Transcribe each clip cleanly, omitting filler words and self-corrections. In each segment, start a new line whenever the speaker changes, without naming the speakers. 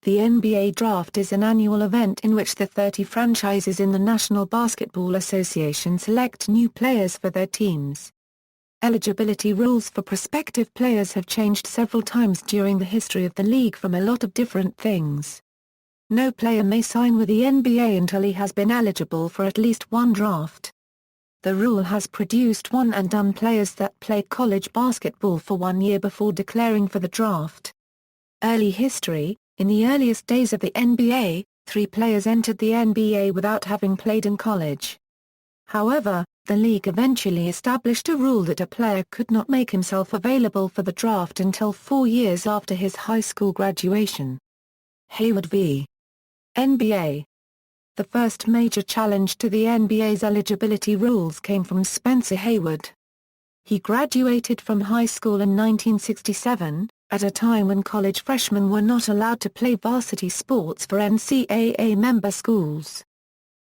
The NBA Draft is an annual event in which the 30 franchises in the National Basketball Association select new players for their teams. Eligibility rules for prospective players have changed several times during the history of the league from a lot of different things. No player may sign with the NBA until he has been eligible for at least one draft. The rule has produced one-and-done players that played college basketball for 1 year before declaring for the draft. Early history: in the earliest days of the NBA, 3 players entered the NBA without having played in college. However, the league eventually established a rule that a player could not make himself available for the draft until 4 years after his high school graduation. Hayward v. NBA. The first major challenge to the NBA's eligibility rules came from Spencer Hayward. He graduated from high school in 1967, at a time when college freshmen were not allowed to play varsity sports for NCAA member schools.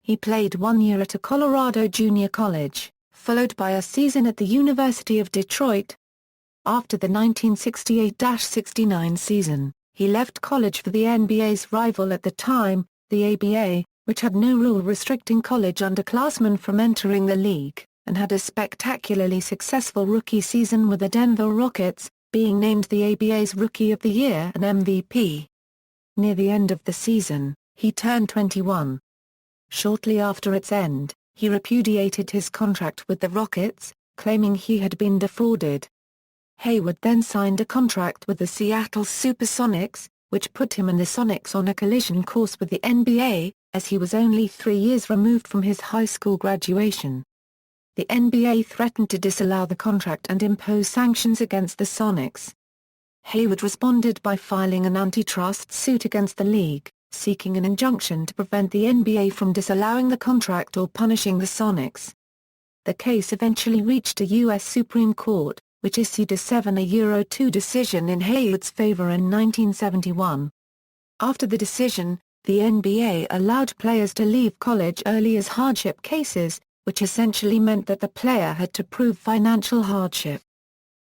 He played 1 year at a Colorado junior college, followed by a season at the University of Detroit. After the 1968-69 season, he left college for the NBA's rival at the time, the ABA, which had no rule restricting college underclassmen from entering the league, and had a spectacularly successful rookie season with the Denver Rockets, being named the ABA's Rookie of the Year and MVP. Near the end of the season, he turned 21. Shortly after its end, he repudiated his contract with the Rockets, claiming he had been defrauded. Hayward then signed a contract with the Seattle Supersonics, which put him and the Sonics on a collision course with the NBA, as he was only 3 years removed from his high school graduation. The NBA threatened to disallow the contract and impose sanctions against the Sonics. Hayward responded by filing an antitrust suit against the league, seeking an injunction to prevent the NBA from disallowing the contract or punishing the Sonics. The case eventually reached a U.S. Supreme Court, which issued a 7-2 decision in Hayward's favor in 1971. After the decision, the NBA allowed players to leave college early as hardship cases, which essentially meant that the player had to prove financial hardship.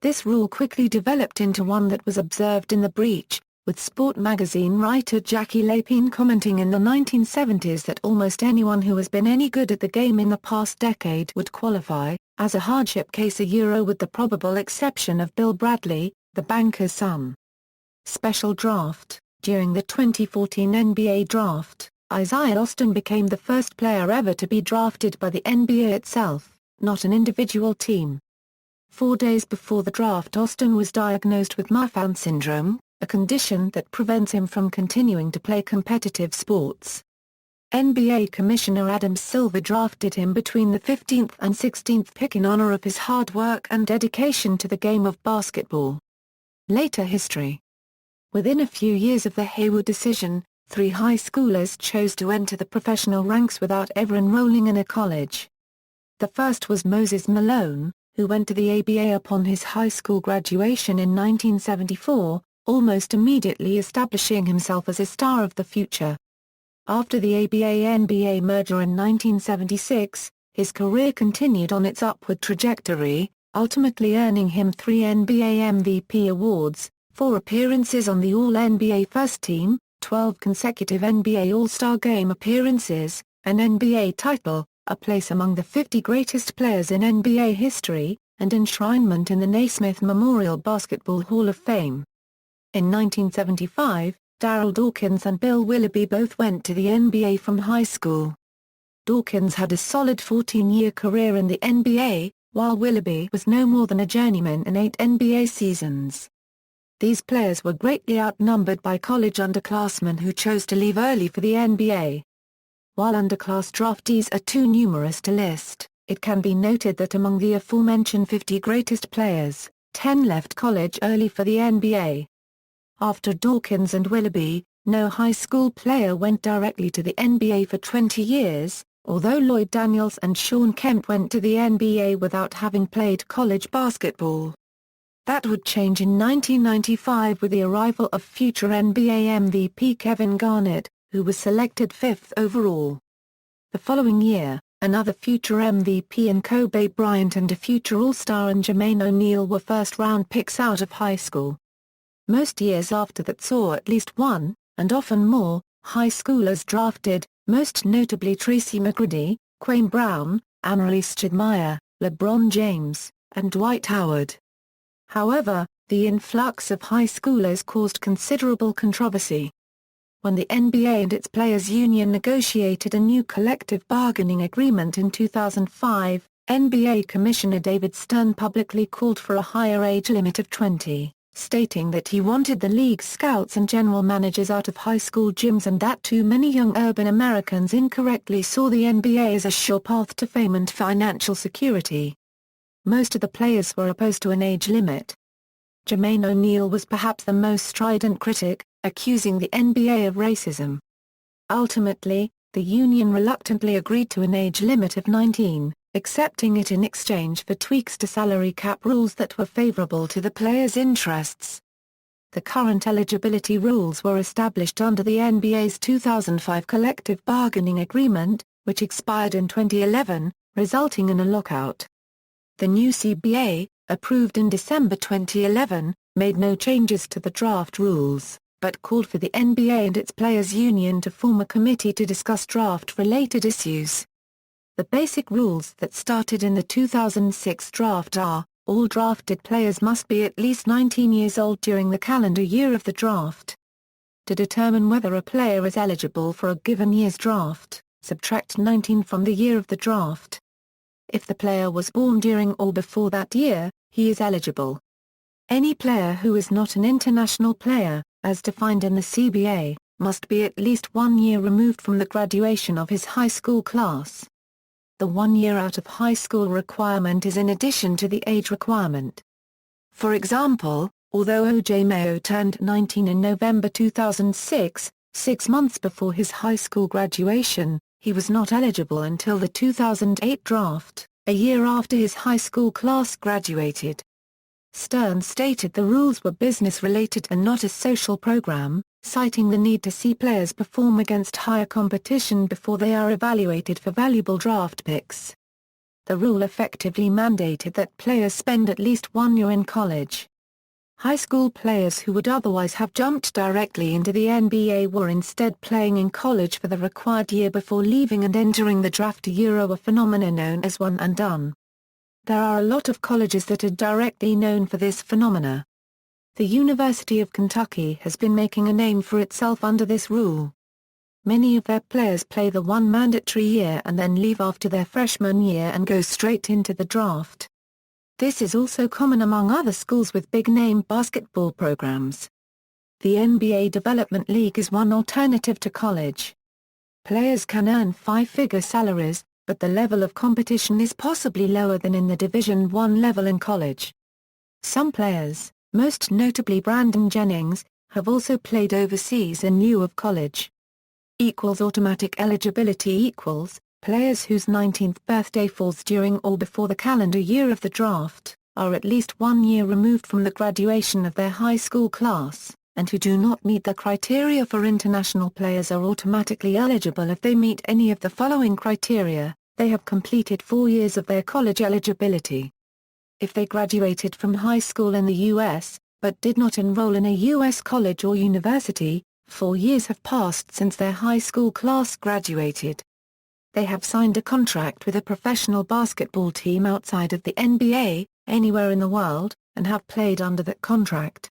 This rule quickly developed into one that was observed in the breach, with Sport magazine writer Jackie Lapine commenting in the 1970s that almost anyone who has been any good at the game in the past decade would qualify as a hardship case, with the probable exception of Bill Bradley, the banker's son. Special draft: during the 2014 NBA Draft, Isaiah Austin became the first player ever to be drafted by the NBA itself, not an individual team. 4 days before the draft, Austin was diagnosed with Marfan syndrome, a condition that prevents him from continuing to play competitive sports. NBA Commissioner Adam Silver drafted him between the 15th and 16th pick in honor of his hard work and dedication to the game of basketball. Later history: within a few years of the Hayward decision, 3 high schoolers chose to enter the professional ranks without ever enrolling in a college. The first was Moses Malone, who went to the ABA upon his high school graduation in 1974, almost immediately establishing himself as a star of the future. After the ABA-NBA merger in 1976, his career continued on its upward trajectory, ultimately earning him 3 NBA MVP awards, 4 appearances on the All-NBA First Team, 12 consecutive NBA All-Star Game appearances, an NBA title, a place among the 50 greatest players in NBA history, and enshrinement in the Naismith Memorial Basketball Hall of Fame. In 1975, Darryl Dawkins and Bill Willoughby both went to the NBA from high school. Dawkins had a solid 14-year career in the NBA, while Willoughby was no more than a journeyman in 8 NBA seasons. These players were greatly outnumbered by college underclassmen who chose to leave early for the NBA. While underclass draftees are too numerous to list, it can be noted that among the aforementioned 50 greatest players, 10 left college early for the NBA. After Dawkins and Willoughby, no high school player went directly to the NBA for 20 years, although Lloyd Daniels and Shawn Kemp went to the NBA without having played college basketball. That would change in 1995 with the arrival of future NBA MVP Kevin Garnett, who was selected 5th overall. The following year, another future MVP and Kobe Bryant and a future All-Star and Jermaine O'Neal were first-round picks out of high school. Most years after that saw at least one, and often more, high schoolers drafted, most notably Tracy McGrady, Quayne Brown, Annalise Stoudemire, LeBron James, and Dwight Howard. However, the influx of high schoolers caused considerable controversy. When the NBA and its players' union negotiated a new collective bargaining agreement in 2005, NBA Commissioner David Stern publicly called for a higher age limit of 20, stating that he wanted the league's scouts and general managers out of high school gyms and that too many young urban Americans incorrectly saw the NBA as a sure path to fame and financial security. Most of the players were opposed to an age limit. Jermaine O'Neal was perhaps the most strident critic, accusing the NBA of racism. Ultimately, the union reluctantly agreed to an age limit of 19, accepting it in exchange for tweaks to salary cap rules that were favorable to the players' interests. The current eligibility rules were established under the NBA's 2005 collective bargaining agreement, which expired in 2011, resulting in a lockout. The new CBA, approved in December 2011, made no changes to the draft rules, but called for the NBA and its players' union to form a committee to discuss draft-related issues. The basic rules that started in the 2006 draft are, all drafted players must be at least 19 years old during the calendar year of the draft. To determine whether a player is eligible for a given year's draft, subtract 19 from the year of the draft. If the player was born during or before that year, he is eligible. Any player who is not an international player, as defined in the CBA, must be at least 1 year removed from the graduation of his high school class. The 1 year out of high school requirement is in addition to the age requirement. For example, although O.J. Mayo turned 19 in November 2006, 6 months before his high school graduation, he was not eligible until the 2008 draft, a year after his high school class graduated. Stern stated the rules were business-related and not a social program, citing the need to see players perform against higher competition before they are evaluated for valuable draft picks. The rule effectively mandated that players spend at least 1 year in college. High school players who would otherwise have jumped directly into the NBA were instead playing in college for the required year before leaving and entering the draft, a phenomenon known as one and done. There are a lot of colleges that are directly known for this phenomena. The University of Kentucky has been making a name for itself under this rule. Many of their players play the one mandatory year and then leave after their freshman year and go straight into the draft. This is also common among other schools with big-name basketball programs. The NBA Development League is one alternative to college. Players can earn 5-figure salaries, but the level of competition is possibly lower than in the Division I level in college. Some players, most notably Brandon Jennings, have also played overseas in lieu of college. Automatic eligibility players whose 19th birthday falls during or before the calendar year of the draft, are at least 1 year removed from the graduation of their high school class, and who do not meet the criteria for international players are automatically eligible if they meet any of the following criteria: they have completed 4 years of their college eligibility. If they graduated from high school in the U.S., but did not enroll in a U.S. college or university, 4 years have passed since their high school class graduated. They have signed a contract with a professional basketball team outside of the NBA, anywhere in the world, and have played under that contract.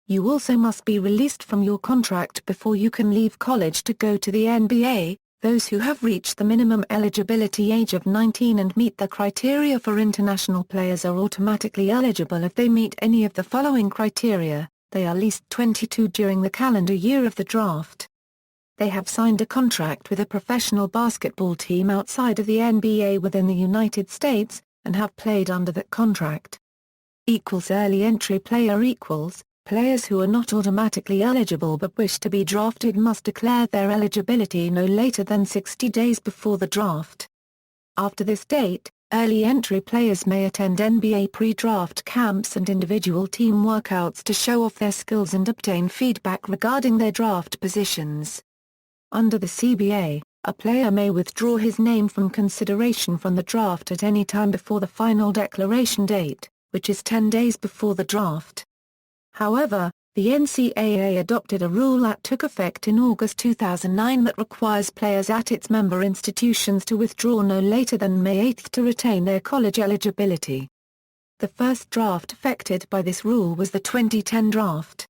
You also must be released from your contract before you can leave college to go to the NBA. Those who have reached the minimum eligibility age of 19 and meet the criteria for international players are automatically eligible if they meet any of the following criteria: they are at least 22 during the calendar year of the draft. They have signed a contract with a professional basketball team outside of the NBA within the United States, and have played under that contract. Early entry player players who are not automatically eligible but wish to be drafted must declare their eligibility no later than 60 days before the draft. After this date, early entry players may attend NBA pre-draft camps and individual team workouts to show off their skills and obtain feedback regarding their draft positions. Under the CBA, a player may withdraw his name from consideration from the draft at any time before the final declaration date, which is 10 days before the draft. However, The NCAA adopted a rule that took effect in August 2009 that requires players at its member institutions to withdraw no later than May 8 to retain their college eligibility. The first draft affected by this rule was the 2010 draft.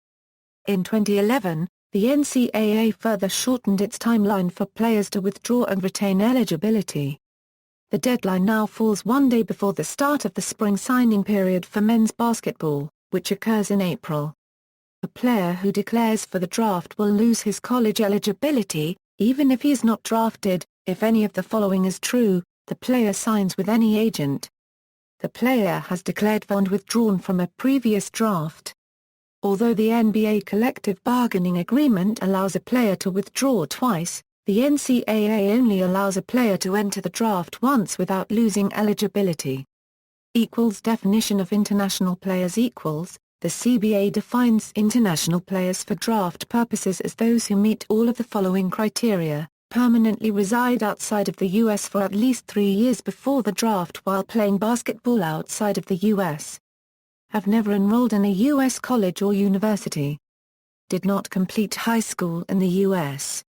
In 2011, the NCAA further shortened its timeline for players to withdraw and retain eligibility. The deadline now falls one day before the start of the spring signing period for men's basketball, which occurs in April. A player who declares for the draft will lose his college eligibility, even if he is not drafted. If any of the following is true, the player signs with any agent. The player has declared for and withdrawn from a previous draft. Although the NBA collective bargaining agreement allows a player to withdraw twice, the NCAA only allows a player to enter the draft once without losing eligibility. Definition of international players equals. The CBA defines international players for draft purposes as those who meet all of the following criteria: permanently reside outside of the U.S. for at least 3 years before the draft while playing basketball outside of the U.S. Have never enrolled in a U.S. college or university. Did not complete high school in the U.S.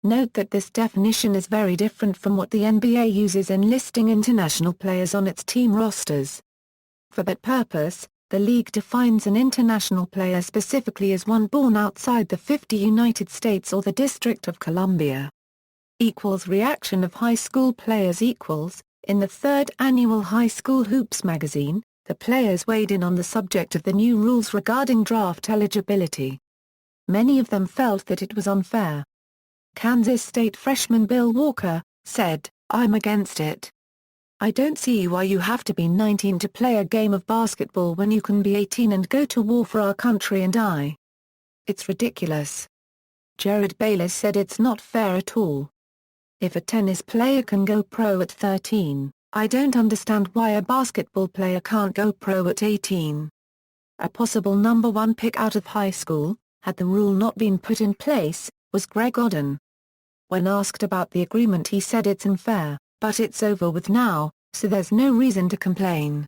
Note that this definition is very different from what the NBA uses in listing international players on its team rosters. For that purpose, the league defines an international player specifically as one born outside the 50 United States or the District of Columbia. Reaction of high school players in the third annual High School Hoops magazine, the players weighed in on the subject of the new rules regarding draft eligibility. Many of them felt that it was unfair. Kansas State freshman Bill Walker said, "I'm against it. I don't see why you have to be 19 to play a game of basketball when you can be 18 and go to war for our country and die. It's ridiculous." Jared Bayless said it's not fair at all. "If a tennis player can go pro at 13, I don't understand why a basketball player can't go pro at 18. A possible number 1 pick out of high school, had the rule not been put in place, was Greg Oden. When asked about the agreement he said it's unfair, but it's over with now, so there's no reason to complain."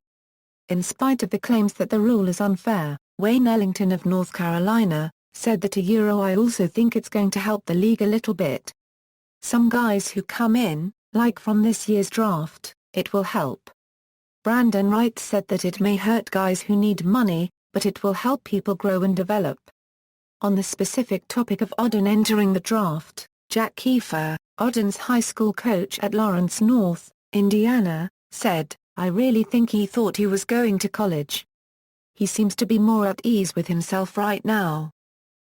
In spite of the claims that the rule is unfair, Wayne Ellington of North Carolina said that I also think it's going to help the league a little bit. Some guys who come in, like from this year's draft, it will help. Brandon Wright said that it may hurt guys who need money, but it will help people grow and develop. On the specific topic of Oden entering the draft, Jack Kiefer, Oden's high school coach at Lawrence North, Indiana, said, "I really think he thought he was going to college. He seems to be more at ease with himself right now.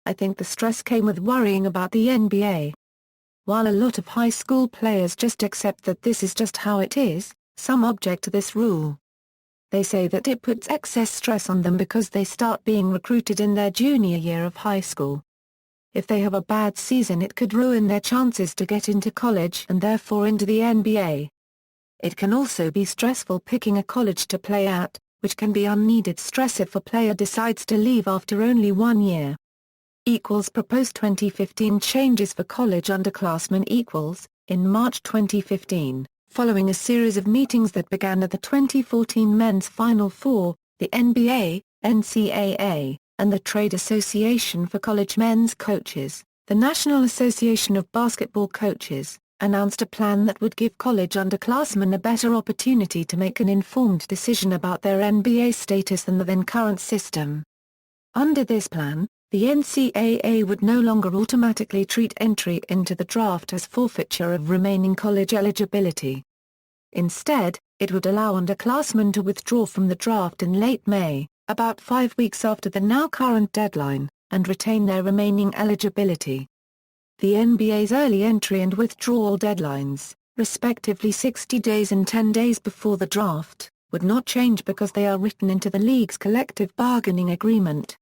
I think the stress came with worrying about the NBA." While a lot of high school players just accept that this is just how it is, some object to this rule. They say that it puts excess stress on them because they start being recruited in their junior year of high school. If they have a bad season, it could ruin their chances to get into college and therefore into the NBA. It can also be stressful picking a college to play at, which can be unneeded stress if a player decides to leave after only 1 year. Proposed 2015 changes for college underclassmen in March 2015, following a series of meetings that began at the 2014 Men's Final Four, the NBA, NCAA, and the Trade Association for College Men's Coaches, the National Association of Basketball Coaches, announced a plan that would give college underclassmen a better opportunity to make an informed decision about their NBA status than the then current system. Under this plan, the NCAA would no longer automatically treat entry into the draft as forfeiture of remaining college eligibility. Instead, it would allow underclassmen to withdraw from the draft in late May, about 5 weeks after the now current deadline, and retain their remaining eligibility. The NBA's early entry and withdrawal deadlines, respectively 60 days and 10 days before the draft, would not change because they are written into the league's collective bargaining agreement.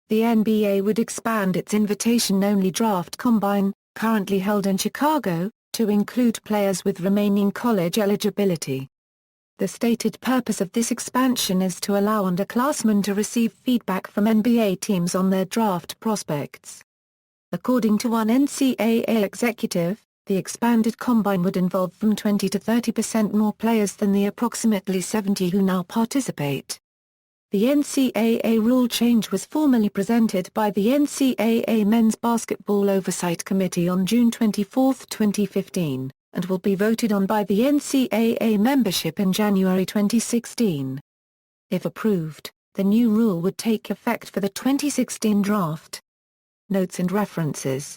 The NBA would expand its invitation-only draft combine, currently held in Chicago, to include players with remaining college eligibility. The stated purpose of this expansion is to allow underclassmen to receive feedback from NBA teams on their draft prospects. According to one NCAA executive, the expanded combine would involve from 20 to 30% more players than the approximately 70 who now participate. The NCAA rule change was formally presented by the NCAA Men's Basketball Oversight Committee on June 24, 2015, and will be voted on by the NCAA membership in January 2016. If approved, the new rule would take effect for the 2016 draft. Notes and references.